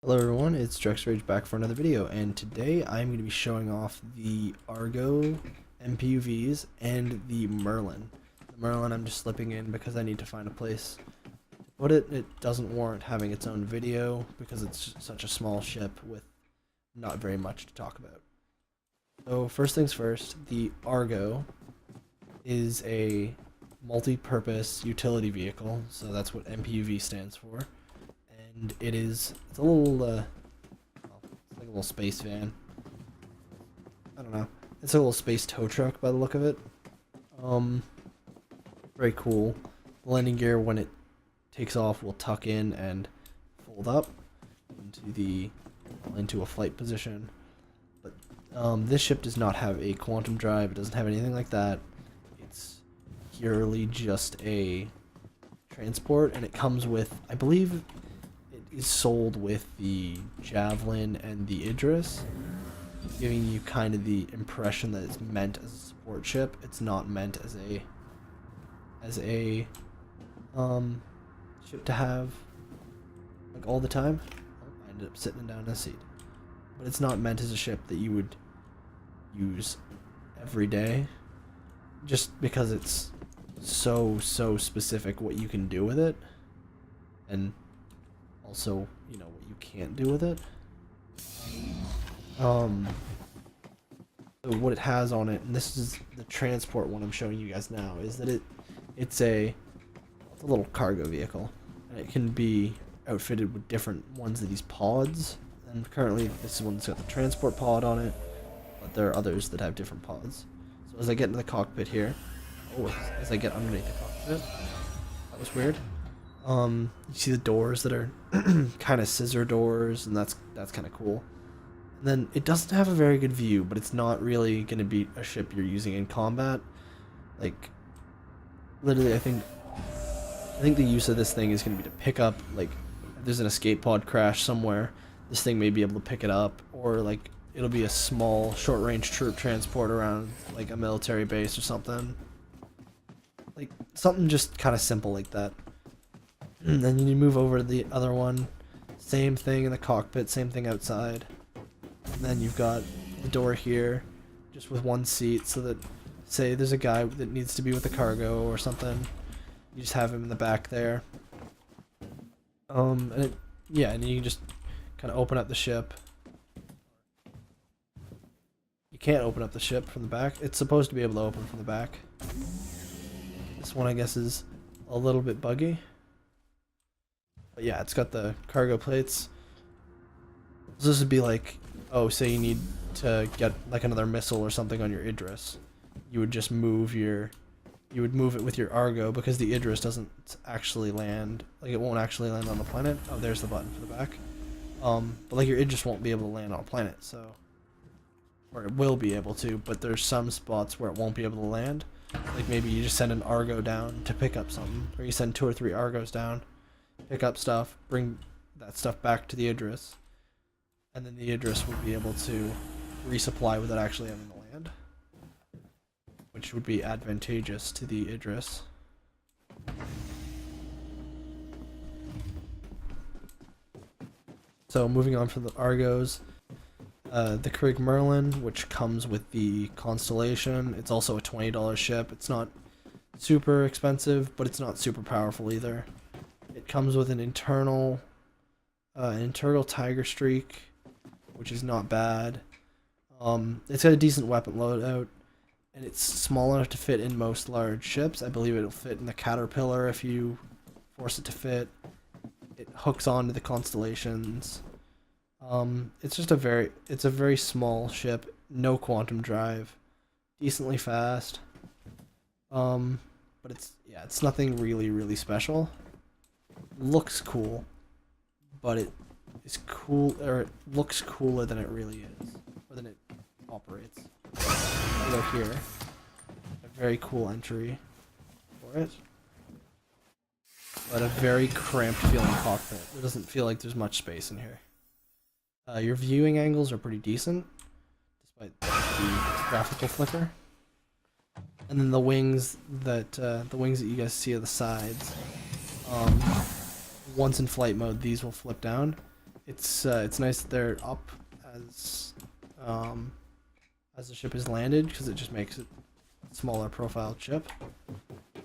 Hello everyone, it's DrexRage back for another video, and today I'm going to be showing off the Argo MPUVs and the Merlin. The Merlin I'm just slipping in because I need to find a place to put it. It doesn't warrant having its own video because it's such a small ship with not very much to talk about. So first things first, the Argo is a multi-purpose utility vehicle, so that's what MPUV stands for. And it's a little, well, it's like a little space van. I don't know. It's a little space tow truck by the look of it. Very cool. The landing gear, when it takes off, will tuck in and fold up into a flight position. But this ship does not have a quantum drive. It doesn't have anything like that. It's purely just a transport, and it comes with, I believe, is sold with the Javelin and the Idris, giving you kind of the impression that it's meant as a support ship. It's not meant as a ship to have like all the time. Oh, I ended up sitting down in a seat. But it's not meant as a ship that you would use every day, just because it's so specific what you can do with it, and also, you know, what you can't do with it. So what it has on it, and this is the transport one I'm showing you guys now, is that it's a little cargo vehicle, and it can be outfitted with different ones of these pods. And currently this one's got the transport pod on it, but there are others that have different pods. So as I get into the cockpit here, as I get underneath the cockpit, that was weird. You see the doors that are kind of scissor doors, and that's kind of cool. And then it doesn't have a very good view, but it's not really going to be a ship you're using in combat. Like, literally, I think the use of this thing is going to be to pick up, like, if there's an escape pod crash somewhere, this thing may be able to pick it up, or like it'll be a small short-range troop transport around like a military base or something. Like something just kind of simple like that. And then you move over to the other one, same thing in the cockpit, same thing outside. And then you've got the door here, just with one seat, so that, say there's a guy that needs to be with the cargo or something, you just have him in the back there. And you can just kind of open up the ship. You can't open up the ship from the back. It's supposed to be able to open from the back. This one, I guess, is a little bit buggy. But yeah, it's got the cargo plates. So this would be like, oh, say you need to get like another missile or something on your Idris. You would just move it with your Argo, because the Idris doesn't actually land, like it won't actually land on the planet. Oh, there's the button for the back. But like your Idris won't be able to land on a planet, so, or it will be able to, but there's some spots where it won't be able to land. Like maybe you just send an Argo down to pick up something, or you send 2 or 3 Argos down, pick up stuff, bring that stuff back to the Idris, and then the Idris would be able to resupply without actually having to land, which would be advantageous to the Idris. So moving on from the Argos, the Krieg Merlin, which comes with the Constellation. It's also a $20 ship. It's not super expensive, but it's not super powerful either. It comes with an internal Tiger Streak, which is not bad. It's got a decent weapon loadout, and it's small enough to fit in most large ships. I believe it'll fit in the Caterpillar if you force it to fit. It hooks onto the Constellations. It's a very small ship, no quantum drive, decently fast. But it's nothing really special. Looks cool, but it is cool, or it looks cooler than it really is, or than it operates. Go here, a very cool entry for it, but a very cramped feeling cockpit. It doesn't feel like there's much space in here. Your viewing angles are pretty decent, despite the graphical flicker. And then the wings that you guys see at the sides, once in flight mode, these will flip down, it's nice that they're up as the ship is landed, because it just makes it a smaller profile ship.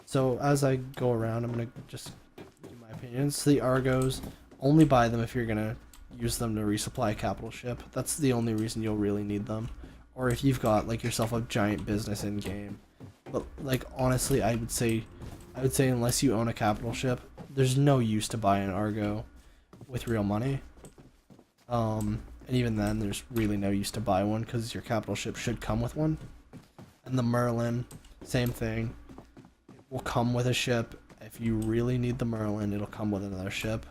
So as I go around, I'm gonna just give my opinions. So the Argos, only buy them if you're gonna use them to resupply a capital ship. That's the only reason you'll really need them. Or if you've got like yourself a giant business in game. But like honestly, I would say unless you own a capital ship, there's no use to buy an Argo with real money. And even then, there's really no use to buy one, because your capital ship should come with one. And the Merlin, same thing. It will come with a ship. If you really need the Merlin, it'll come with another ship.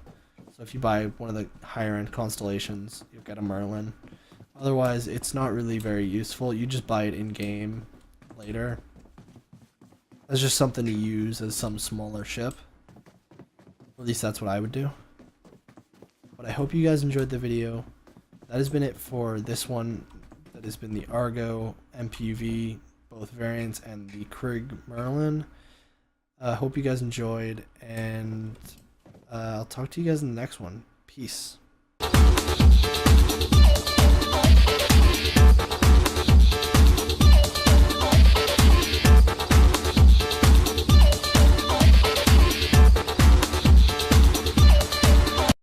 So if you buy one of the higher end constellations, you'll get a Merlin. Otherwise, it's not really very useful. You just buy it in game later. It's just something to use as some smaller ship. At least that's what I would do. But I hope you guys enjoyed the video. That has been it for this one. That has been the Argo MPUV, both variants, and the Krieg Merlin. Hope you guys enjoyed, and I'll talk to you guys in the next one. Peace.